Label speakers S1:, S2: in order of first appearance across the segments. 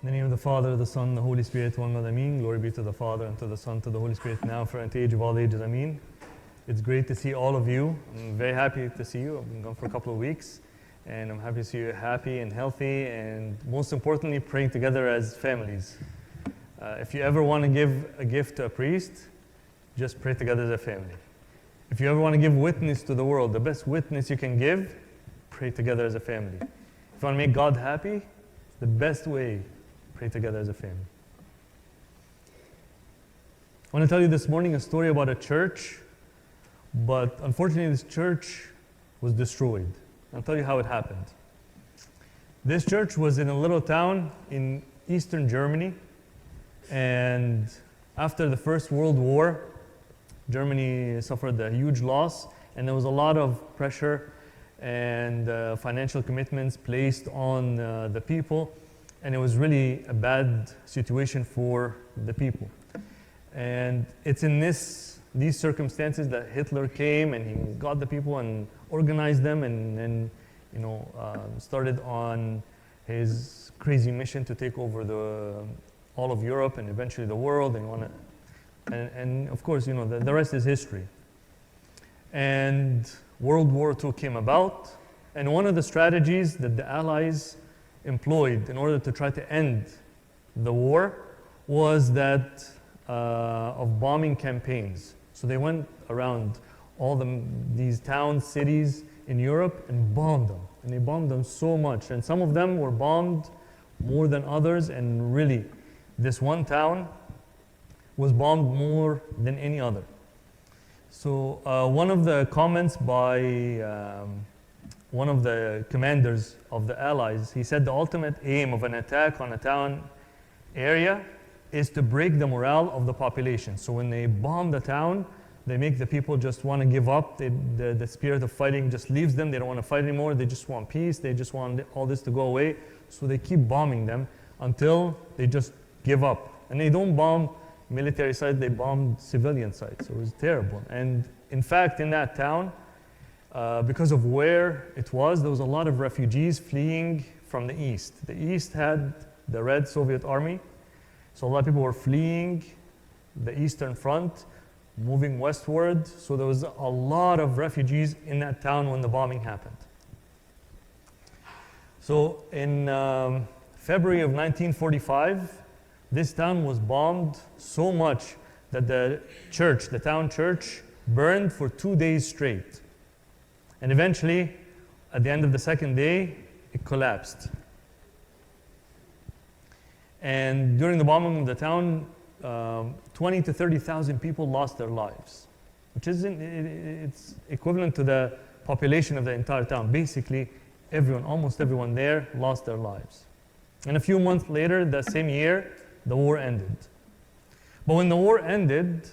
S1: In the name of the Father, the Son, the Holy Spirit, one God, Ameen. Glory be to the Father, and to the Son, to the Holy Spirit, now for and to age of all ages, Ameen. It's great to see all of you. I'm very happy to see you. I've been gone for a couple of weeks, and I'm happy to see you happy and healthy, and most importantly, praying together as families. If you ever want to give a gift to a priest, just pray together as a family. If you ever want to give witness to the world, the best witness you can give, pray together as a family. If you want to make God happy, the best way, pray together as a family. I want to tell you this morning a story about a church, but unfortunately this church was destroyed. I'll tell you how it happened. This church was in a little town in eastern Germany, and after the First World War, Germany suffered a huge loss, and there was a lot of pressure and financial commitments placed on the people, and it was really a bad situation for the people. And it's in these circumstances that Hitler came and he got the people and organized them and started on his crazy mission to take over all of Europe and eventually the world, and of course, the rest is history. And World War II came about, and one of the strategies that the Allies employed in order to try to end the war was that of bombing campaigns. So they went around all these towns, cities in Europe and bombed them. And they bombed them so much. And some of them were bombed more than others, and really, this one town was bombed more than any other. So one of the comments by one of the commanders of the Allies, he said the ultimate aim of an attack on a town area is to break the morale of the population. So when they bomb the town, they make the people just want to give up. The spirit of fighting just leaves them. They don't want to fight anymore. They just want peace. They just want all this to go away. So they keep bombing them until they just give up. And they don't bomb military sites, they bombed civilian sites. So it was terrible. And in fact, in that town, because of where it was, there was a lot of refugees fleeing from the east. The east had the Red Soviet Army, so a lot of people were fleeing the Eastern Front, moving westward. So there was a lot of refugees in that town when the bombing happened. So in February of 1945, this town was bombed so much that the town church, burned for 2 days straight. And eventually, at the end of the second day, it collapsed. And during the bombing of the town, 20 to 30,000 people lost their lives, which it's equivalent to the population of the entire town. Basically, almost everyone there lost their lives. And a few months later, that same year, the war ended. But when the war ended,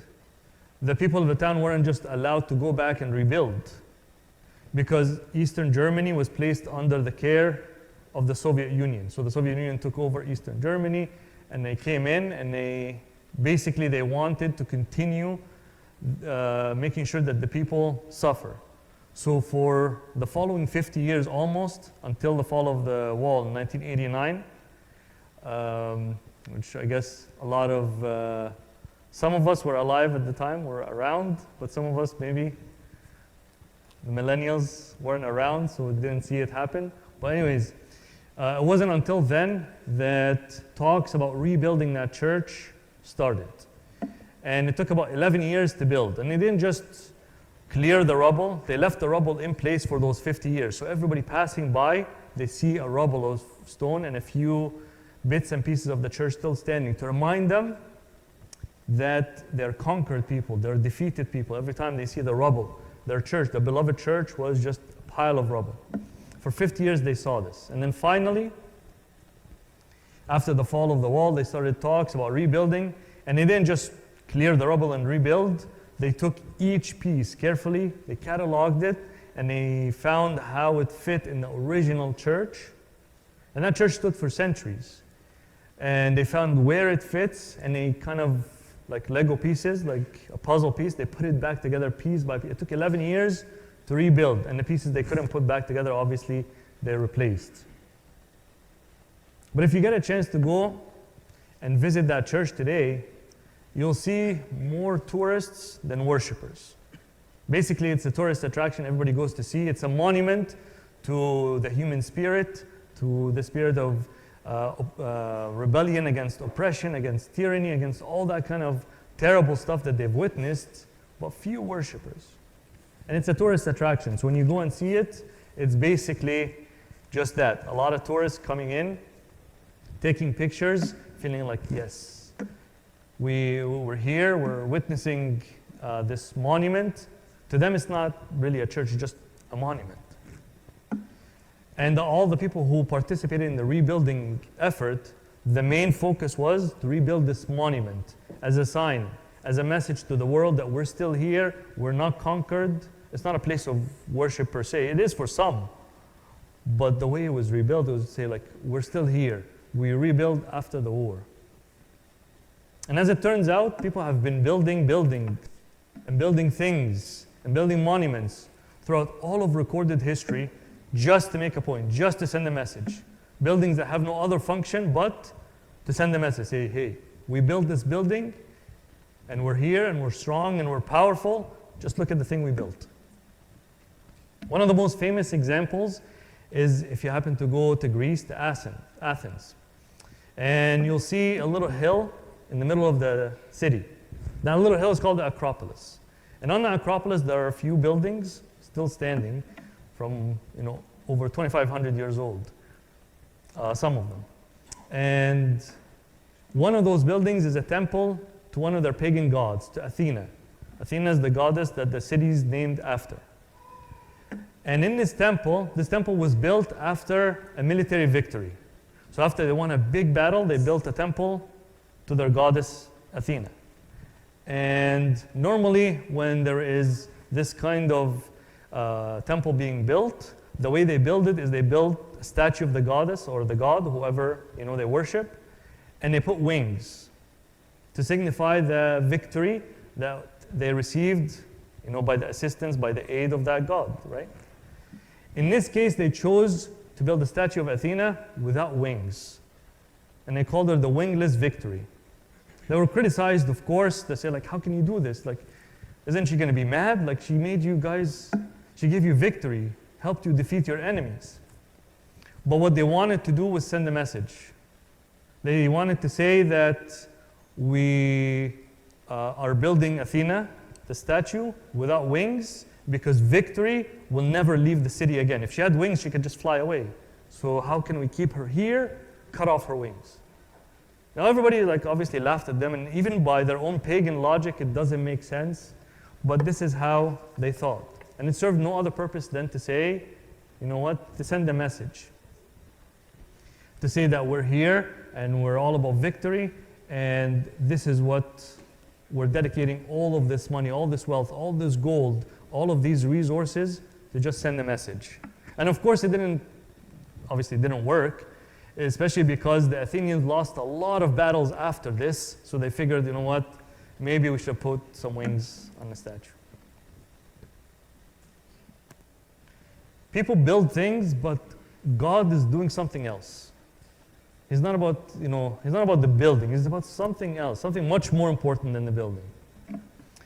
S1: the people of the town weren't just allowed to go back and rebuild, because Eastern Germany was placed under the care of the Soviet Union. So the Soviet Union took over Eastern Germany, and they came in, and they wanted to continue making sure that the people suffer. So for the following 50 years almost, until the fall of the wall in 1989, which I guess some of us were alive at the time, were around, but some of us maybe, the millennials, weren't around, so we didn't see it happen. But anyways, it wasn't until then that talks about rebuilding that church started. And it took about 11 years to build. And they didn't just clear the rubble, they left the rubble in place for those 50 years. So everybody passing by, they see a rubble of stone and a few bits and pieces of the church still standing, to remind them that they're conquered people, they're defeated people. Every time they see the rubble, their church, the beloved church, was just a pile of rubble. For 50 years they saw this. And then finally, after the fall of the wall, they started talks about rebuilding, and they didn't just clear the rubble and rebuild. They took each piece carefully, they cataloged it, and they found how it fit in the original church. And that church stood for centuries. And they found where it fits, and they kind of, like Lego pieces, like a puzzle piece, they put it back together piece by piece. It took 11 years to rebuild, and the pieces they couldn't put back together, obviously, they replaced. But if you get a chance to go and visit that church today, you'll see more tourists than worshipers. Basically, it's a tourist attraction everybody goes to see. It's a monument to the human spirit, to the spirit of rebellion against oppression, against tyranny, against all that kind of terrible stuff that they've witnessed, but few worshipers. And it's a tourist attraction. So when you go and see it, it's basically just that. A lot of tourists coming in, taking pictures, feeling like, yes, we're here, we're witnessing this monument. To them, it's not really a church, it's just a monument. And all the people who participated in the rebuilding effort, the main focus was to rebuild this monument as a sign, as a message to the world that we're still here, we're not conquered. It's not a place of worship per se. It is for some. But the way it was rebuilt, it was to say, like, we're still here. We rebuild after the war. And as it turns out, people have been building things and building monuments throughout all of recorded history just to make a point, just to send a message. Buildings that have no other function but to send a message. Say, hey, we built this building and we're here and we're strong and we're powerful. Just look at the thing we built. One of the most famous examples is if you happen to go to Greece, to Athens. And you'll see a little hill in the middle of the city. That little hill is called the Acropolis. And on the Acropolis, there are a few buildings still standing from, over 2,500 years old, some of them. And one of those buildings is a temple to one of their pagan gods, to Athena. Athena is the goddess that the city is named after. And in this temple was built after a military victory. So after they won a big battle, they built a temple to their goddess Athena. And normally when there is this kind of temple being built, the way they build it is they build a statue of the goddess or the god, whoever they worship, and they put wings to signify the victory that they received by the assistance, by the aid of that god, right? In this case, they chose to build a statue of Athena without wings. And they called her the wingless victory. They were criticized, of course. They say, like, how can you do this? Like, isn't she going to be mad? Like, she made you guys, she gave you victory, helped you defeat your enemies. But what they wanted to do was send a message. They wanted to say that we are building Athena, the statue, without wings, because victory will never leave the city again. If she had wings, she could just fly away. So how can we keep her here? Cut off her wings. Now everybody obviously laughed at them, and even by their own pagan logic, it doesn't make sense. But this is how they thought. And it served no other purpose than to say, to send a message. To say that we're here and we're all about victory, and this is what we're dedicating all of this money, all this wealth, all this gold, all of these resources to just send a message. And of course, it didn't work, especially because the Athenians lost a lot of battles after this, so they figured, maybe we should put some wings on the statue. People build things, but God is doing something else. He's not about the building, he's about something else, something much more important than the building.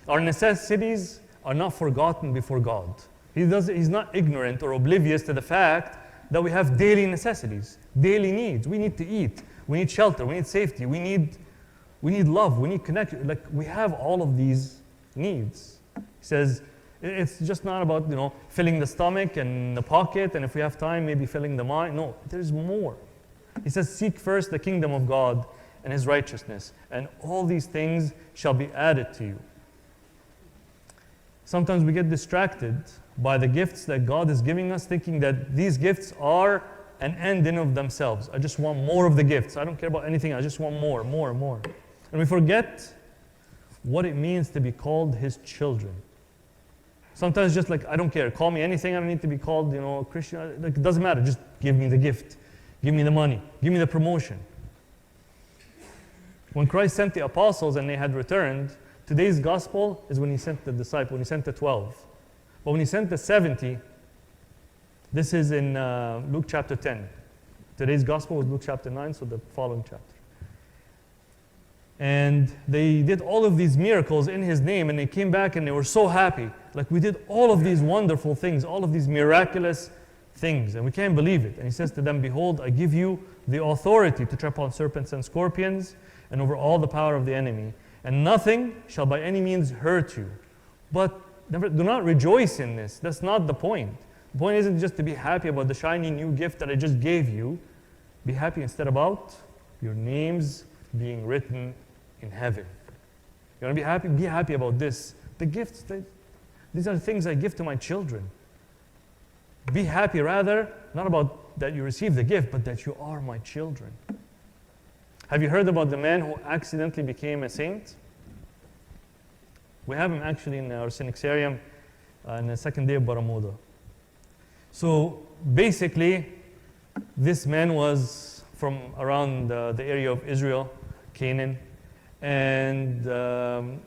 S1: Our necessities are not forgotten before God. He's not ignorant or oblivious to the fact that we have daily necessities, daily needs. We need to eat, we need shelter, we need safety, we need love, we need connection. Like, we have all of these needs. He says it's just not about filling the stomach and the pocket, and if we have time, maybe filling the mind. No, there's more. He says, seek first the kingdom of God and his righteousness, and all these things shall be added to you. Sometimes we get distracted by the gifts that God is giving us, thinking that these gifts are an end in of themselves. I just want more of the gifts. I don't care about anything. I just want more. And we forget what it means to be called his children. Sometimes just I don't care. Call me anything. I don't need to be called, Christian. It doesn't matter. Just give me the gift. Give me the money. Give me the promotion. When Christ sent the apostles and they had returned, today's gospel is when he sent the disciples, when he sent the 12. But when he sent the 70, this is in Luke chapter 10. Today's gospel was Luke chapter 9, so the following chapter. And they did all of these miracles in his name, and they came back and they were so happy. Like, we did all of these wonderful things, all of these miraculous things, and we can't believe it. And he says to them, behold, I give you the authority to trample on serpents and scorpions and over all the power of the enemy, and nothing shall by any means hurt you. But do not rejoice in this. That's not the point. The point isn't just to be happy about the shiny new gift that I just gave you. Be happy instead about your names being written in heaven. You want to be happy? Be happy about this. The gifts, these are the things I give to my children. Be happy rather, not about that you received the gift, but that you are my children. Have you heard about the man who accidentally became a saint? We have him actually in our Synaxarium on the second day of Baramuda. So basically, this man was from around the area of Israel, Canaan, and to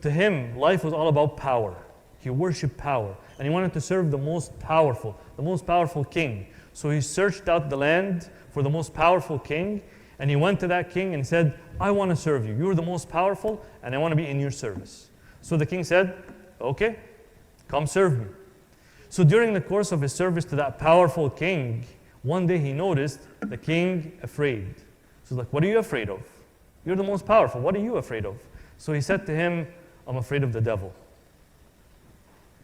S1: him, life was all about power. He worshipped power, and he wanted to serve the most powerful king. So he searched out the land for the most powerful king, and he went to that king and said, I want to serve you. You're the most powerful, and I want to be in your service. So the king said, okay, come serve me. So during the course of his service to that powerful king, one day he noticed the king afraid. So he's like, what are you afraid of? You're the most powerful. What are you afraid of? So he said to him, I'm afraid of the devil.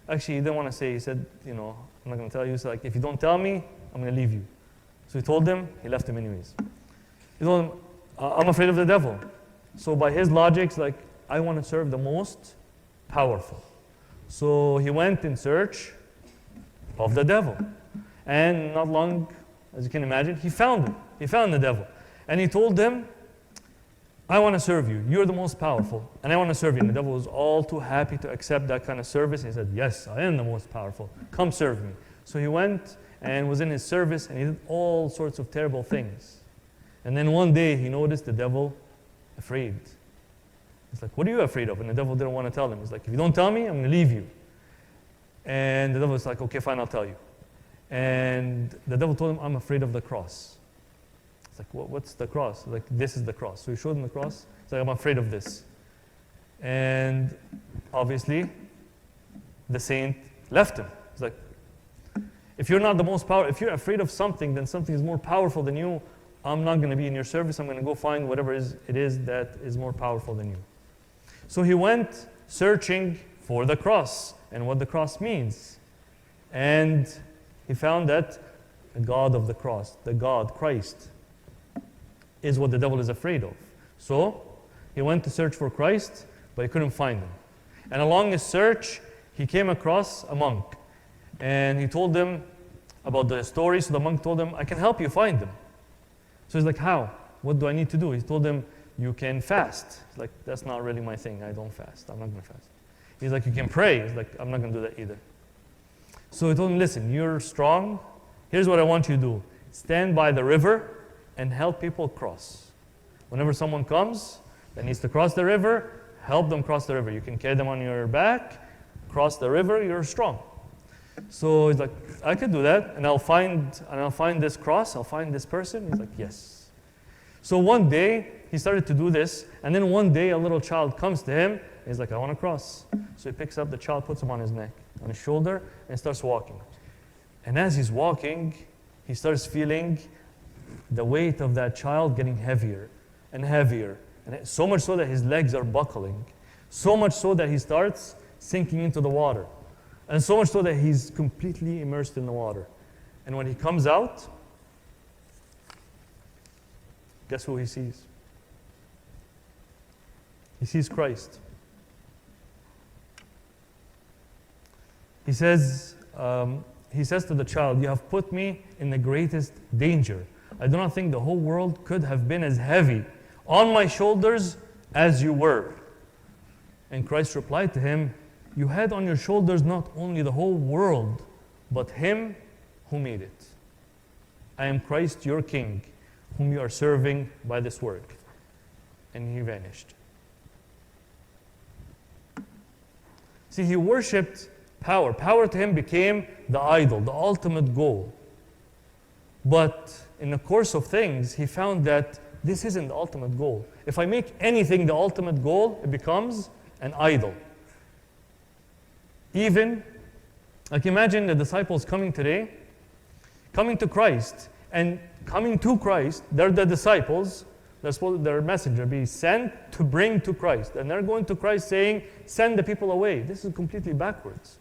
S1: Actually, he didn't want to say, he said, I'm not going to tell you. So like, if you don't tell me, I'm going to leave you. So he told him, he left him anyways. He told him, I'm afraid of the devil. So by his logic, it's like, I want to serve the most powerful. So he went in search of the devil. And not long, as you can imagine, he found him. He found the devil. And he told him, I want to serve you. You're the most powerful, and I want to serve you. And the devil was all too happy to accept that kind of service. He said, yes, I am the most powerful. Come serve me. So he went and was in his service, and he did all sorts of terrible things. And then one day, he noticed the devil afraid. He's like, what are you afraid of? And the devil didn't want to tell him. He's like, if you don't tell me, I'm going to leave you. And the devil was like, okay, fine, I'll tell you. And the devil told him, I'm afraid of the cross. It's like, what's the cross? Like, this is the cross. So he showed him the cross. He's like, I'm afraid of this. And obviously, the saint left him. He's like, if you're not the most powerful, if you're afraid of something, then something is more powerful than you. I'm not going to be in your service. I'm going to go find whatever it is that is more powerful than you. So he went searching for the cross and what the cross means. And he found that the God of the cross, the God, Christ, is what the devil is afraid of. So he went to search for Christ, but he couldn't find him. And along his search, he came across a monk. And he told him about the story. So the monk told him, I can help you find him. So he's like, how? What do I need to do? He told him, you can fast. He's like, that's not really my thing. I don't fast. I'm not going to fast. He's like, you can pray. He's like, I'm not going to do that either. So he told him, listen, you're strong. Here's what I want you to do. Stand by the river and help people cross. Whenever someone comes that needs to cross the river, help them cross the river. You can carry them on your back, cross the river, you're strong. So he's like, I could do that, and I'll find this cross, I'll find this person. He's like, yes. So one day, he started to do this, and then one day a little child comes to him, and he's like, I want to cross. So he picks up the child, puts him on his neck, on his shoulder, and starts walking. And as he's walking, he starts feeling the weight of that child getting heavier and heavier. And so much so that his legs are buckling. So much so that he starts sinking into the water. And so much so that he's completely immersed in the water. And when he comes out, guess who he sees? He sees Christ. He says to the child, you have put me in the greatest danger. I do not think the whole world could have been as heavy on my shoulders as you were. And Christ replied to him, you had on your shoulders not only the whole world, but him who made it. I am Christ your King, whom you are serving by this work. And he vanished. See, he worshipped power. Power to him became the idol, the ultimate goal. But in the course of things, he found that this isn't the ultimate goal. If I make anything the ultimate goal, it becomes an idol. Even, like imagine the disciples coming today, coming to Christ, and coming to Christ, they're the disciples, they're supposed their messenger be sent to bring to Christ. And they're going to Christ saying, send the people away. This is completely backwards.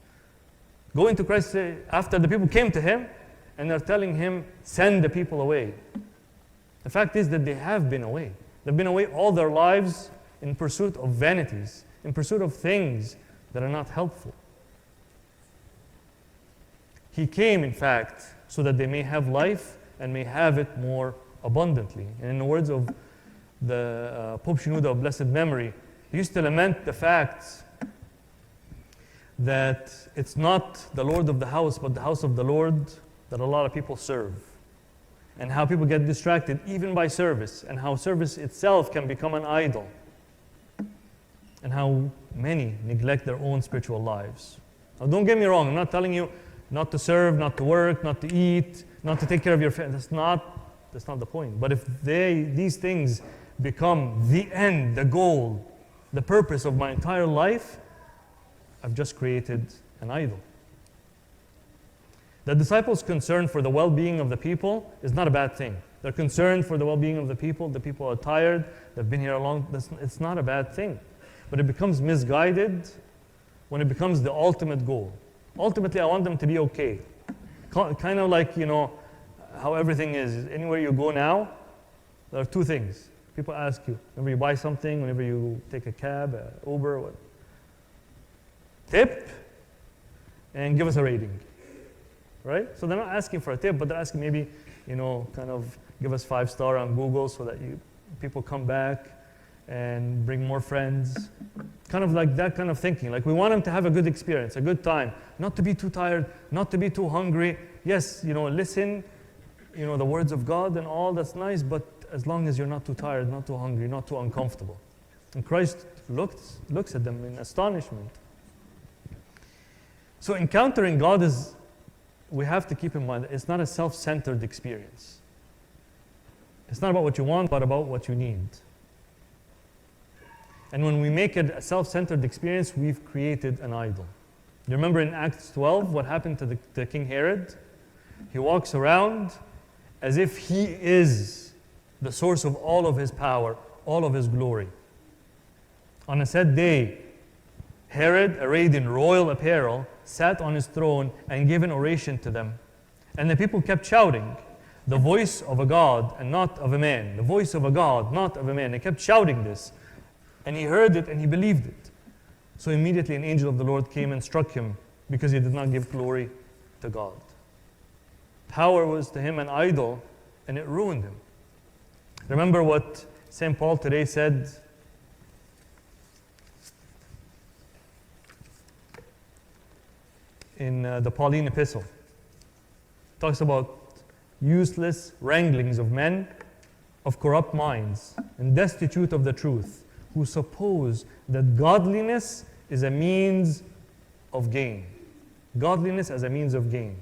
S1: Going to Christ after the people came to him, and they're telling him, send the people away. The fact is that they have been away. They've been away all their lives in pursuit of vanities, in pursuit of things that are not helpful. He came, in fact, so that they may have life and may have it more abundantly. And in the words of the Pope Shenouda of blessed memory, he used to lament the fact that it's not the Lord of the house, but the house of the Lord that a lot of people serve. And how people get distracted even by service, and how service itself can become an idol. And how many neglect their own spiritual lives. Now don't get me wrong, I'm not telling you not to serve, not to work, not to eat, not to take care of your family. That's not the point. But if these things become the end, the goal, the purpose of my entire life, I've just created an idol. The disciples' concern for the well-being of the people is not a bad thing. They're concerned for the well-being of the people. The people are tired. They've been here a long time. It's not a bad thing. But it becomes misguided when it becomes the ultimate goal. Ultimately, I want them to be okay. Kind of like, how everything is. Anywhere you go now, there are two things. People ask you, whenever you buy something, whenever you take a cab, Uber, what? Tip, and give us a rating. Right? So they're not asking for a tip, but they're asking maybe, kind of give us 5-star on Google so that people come back and bring more friends. Kind of like that kind of thinking. Like we want them to have a good experience, a good time, not to be too tired, not to be too hungry. Yes, listen, the words of God and all, that's nice, but as long as you're not too tired, not too hungry, not too uncomfortable. And Christ looks at them in astonishment. So encountering God we have to keep in mind, it's not a self-centered experience. It's not about what you want, but about what you need. And when we make it a self-centered experience, we've created an idol. You remember in Acts 12, what happened to King Herod? He walks around as if he is the source of all of his power, all of his glory. On a set day, Herod, arrayed in royal apparel, sat on his throne and gave an oration to them. And the people kept shouting, "The voice of a God and not of a man. The voice of a God, not of a man." They kept shouting this. And he heard it and he believed it. So immediately an angel of the Lord came and struck him because he did not give glory to God. Power was to him an idol and it ruined him. Remember what St. Paul today said? In the Pauline epistle. Talks about useless wranglings of men of corrupt minds and destitute of the truth, who suppose that godliness is a means of gain. Godliness as a means of gain.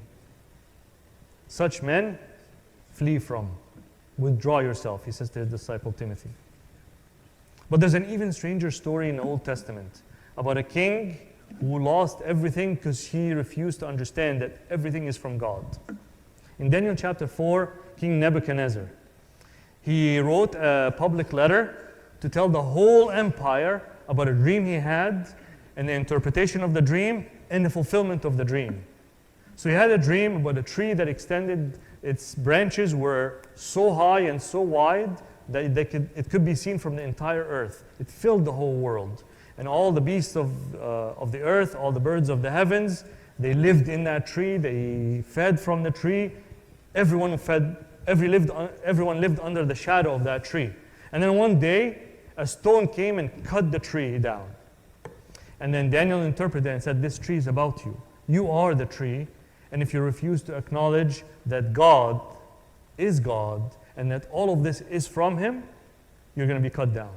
S1: Such men, flee from. Withdraw yourself, he says to his disciple Timothy. But there's an even stranger story in the Old Testament about a king who lost everything because he refused to understand that everything is from God. In Daniel chapter 4, King Nebuchadnezzar, he wrote a public letter to tell the whole empire about a dream he had and the interpretation of the dream and the fulfillment of the dream. So he had a dream about a tree that extended, its branches were so high and so wide that it could be seen from the entire earth. It filled the whole world. And all the beasts of the earth, all the birds of the heavens, they lived in that tree, they fed from the tree. Everyone lived under the shadow of that tree. And then one day, a stone came and cut the tree down. And then Daniel interpreted and said, "This tree is about you. You are the tree. And if you refuse to acknowledge that God is God and that all of this is from Him, you're going to be cut down."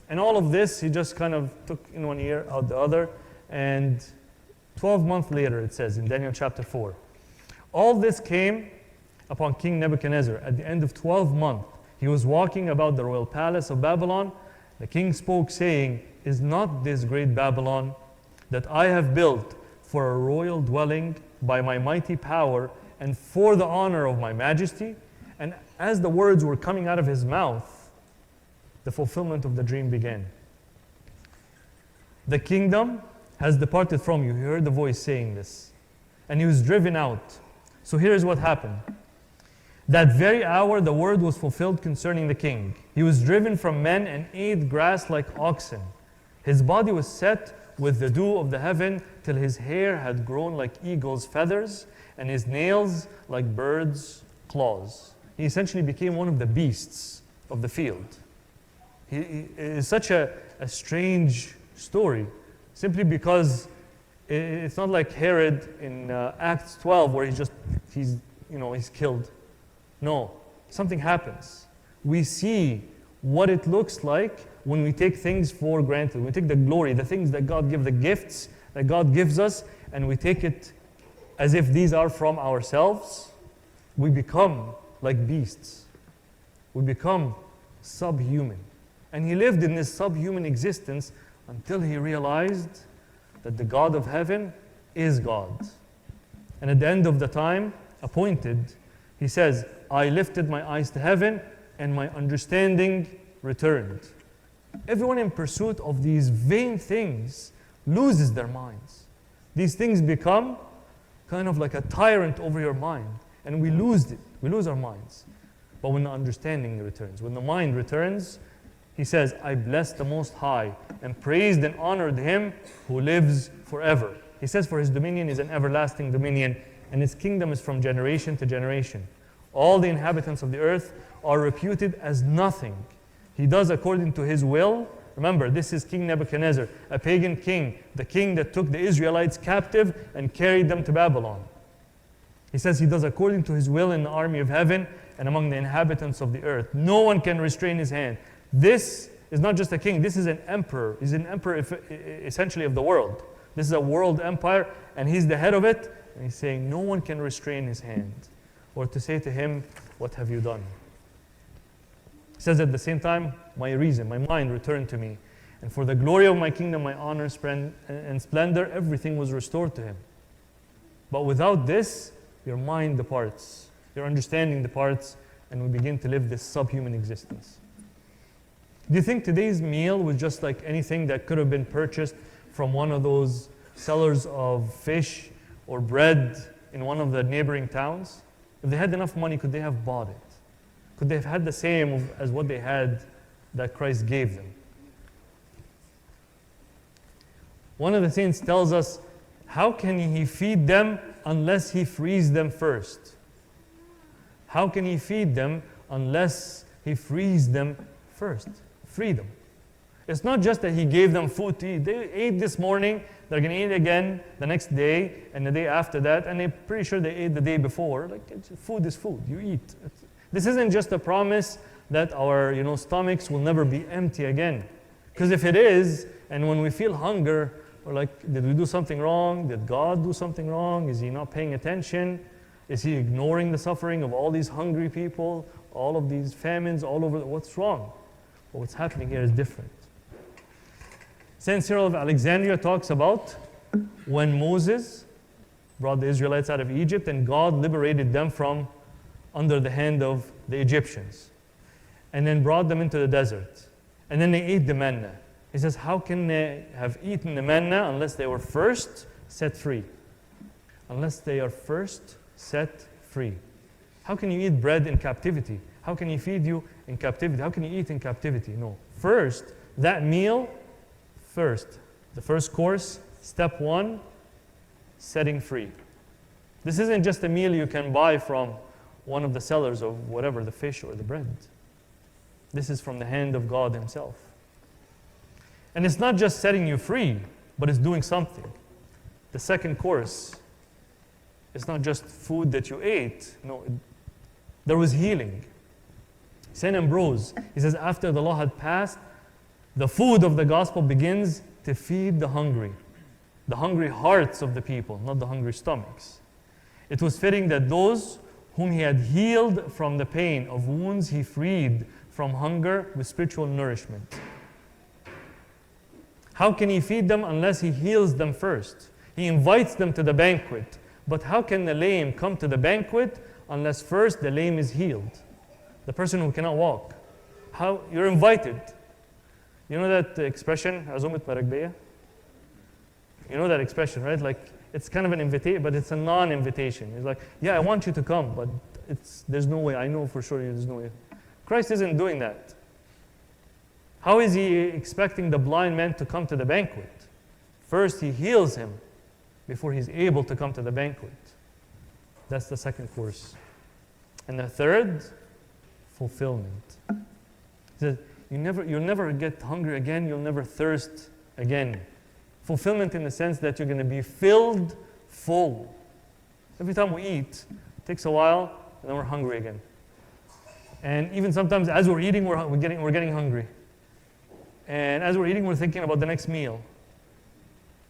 S1: And all of this, he just kind of took in one ear, out the other. And 12 months later, it says in Daniel chapter 4, all this came upon King Nebuchadnezzar. At the end of 12 months, he was walking about the royal palace of Babylon. The king spoke, saying, "Is not this great Babylon that I have built for a royal dwelling by my mighty power and for the honor of my majesty?" And as the words were coming out of his mouth, the fulfillment of the dream began. "The kingdom has departed from you." He heard the voice saying this. And he was driven out. So here's what happened. That very hour the word was fulfilled concerning the king. He was driven from men and ate grass like oxen. His body was set with the dew of the heaven till his hair had grown like eagle's feathers and his nails like birds' claws. He essentially became one of the beasts of the field. It is such a strange story, simply because it's not like Herod in Acts 12 where he's killed. No, something happens. We see what it looks like when we take things for granted. We take the glory, the things that God gives, the gifts that God gives us, and we take it as if these are from ourselves. We become like beasts. We become subhuman. And he lived in this subhuman existence until he realized that the God of heaven is God. And at the end of the time appointed, he says, "I lifted my eyes to heaven and my understanding returned." Everyone in pursuit of these vain things loses their minds. These things become kind of like a tyrant over your mind, and we lose it. We lose our minds. But when the understanding returns, when the mind returns, he says, "I bless the Most High and praised and honored him who lives forever." He says, "For his dominion is an everlasting dominion, and his kingdom is from generation to generation. All the inhabitants of the earth are reputed as nothing. He does according to his will." Remember, this is King Nebuchadnezzar, a pagan king, the king that took the Israelites captive and carried them to Babylon. He says he does according to his will in the army of heaven and among the inhabitants of the earth. No one can restrain his hand. This is not just a king, this is an emperor. He's an emperor essentially of the world. This is a world empire, and he's the head of it. And he's saying, no one can restrain his hand or to say to him, "What have you done?" He says at the same time, "My reason, my mind returned to me. And for the glory of my kingdom, my honor and splendor, everything was restored to him." But without this, your mind departs, your understanding departs, and we begin to live this subhuman existence. Do you think today's meal was just like anything that could have been purchased from one of those sellers of fish or bread in one of the neighboring towns? If they had enough money, could they have bought it? Could they have had the same as what they had that Christ gave them? One of the saints tells us, how can he feed them unless he frees them first? How can he feed them unless he frees them first? Freedom. It's not just that he gave them food to eat. They ate this morning, they're going to eat again the next day and the day after that, and they're pretty sure they ate the day before. Food is food. You eat. This isn't just a promise that our stomachs will never be empty again. Because if it is, and when we feel hunger, we're like, did we do something wrong? Did God do something wrong? Is he not paying attention? Is he ignoring the suffering of all these hungry people, all of these famines all over? What's wrong? But what's happening here is different. Saint Cyril of Alexandria talks about when Moses brought the Israelites out of Egypt and God liberated them from under the hand of the Egyptians and then brought them into the desert. And then they ate the manna. He says, how can they have eaten the manna unless they were first set free? Unless they are first set free. How can you eat bread in captivity? How can he feed you in captivity? How can you eat in captivity? No. First, that meal, the first course, step one, setting free. This isn't just a meal you can buy from one of the sellers of whatever, the fish or the bread. This is from the hand of God himself. And it's not just setting you free, but it's doing something. The second course, it's not just food that you ate. No, there was healing. St. Ambrose, he says, after the law had passed, the food of the gospel begins to feed the hungry hearts of the people, not the hungry stomachs. It was fitting that those whom he had healed from the pain of wounds, he freed from hunger with spiritual nourishment. How can he feed them unless he heals them first? He invites them to the banquet. But how can the lame come to the banquet unless first the lame is healed? The person who cannot walk. How? You're invited. You know that expression, عزومة مراكبية? You know that expression, right? Like, it's kind of an invitation, but it's a non-invitation. It's like, yeah, I want you to come, but there's no way. I know for sure there's no way. Christ isn't doing that. How is he expecting the blind man to come to the banquet? First, he heals him before he's able to come to the banquet. That's the second course. And the third, fulfillment. He says, you'll never get hungry again, you'll never thirst again. Fulfillment in the sense that you're going to be filled full. Every time we eat, it takes a while, and then we're hungry again. And even sometimes as we're eating, we're getting hungry. And as we're eating, we're thinking about the next meal.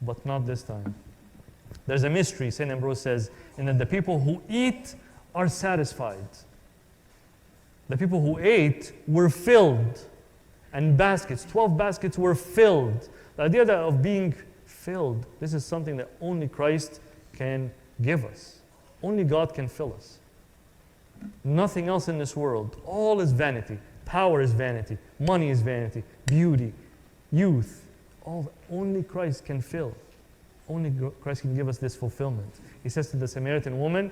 S1: But not this time. There's a mystery, St. Ambrose says, in that the people who eat are satisfied. The people who ate were filled. And baskets, 12 baskets were filled. The idea of being filled, this is something that only Christ can give us. Only God can fill us. Nothing else in this world. All is vanity. Power is vanity. Money is vanity. Beauty, youth. Only Christ can fill. Only Christ can give us this fulfillment. He says to the Samaritan woman,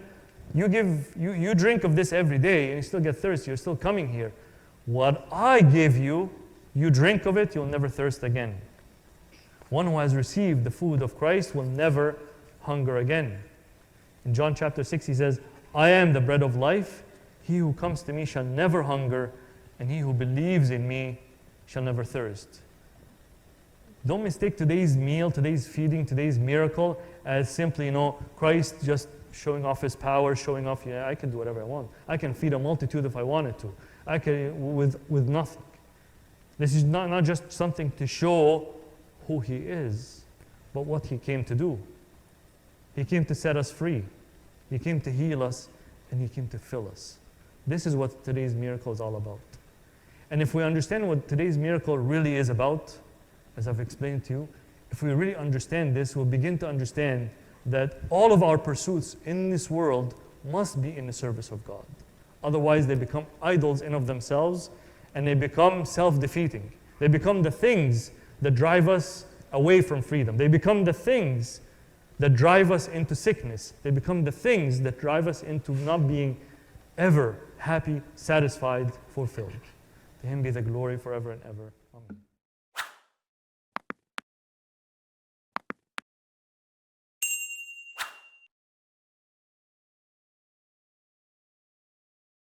S1: you drink of this every day and you still get thirsty. You're still coming here. What I give you, you drink of it, you'll never thirst again. One who has received the food of Christ will never hunger again. In John chapter 6, he says, I am the bread of life. He who comes to me shall never hunger, and he who believes in me shall never thirst. Don't mistake today's meal, today's feeding, today's miracle as simply, Christ just showing off his power, showing off, yeah, I can do whatever I want. I can feed a multitude if I wanted to. I can, with nothing. This is not just something to show who he is, but what he came to do. He came to set us free. He came to heal us, and he came to fill us. This is what today's miracle is all about. And if we understand what today's miracle really is about, as I've explained to you, if we really understand this, we'll begin to understand that all of our pursuits in this world must be in the service of God. Otherwise, they become idols in of themselves, and they become self-defeating. They become the things that drive us away from freedom. They become the things that drive us into sickness. They become the things that drive us into not being ever happy, satisfied, fulfilled. To him be the glory forever and ever. Amen.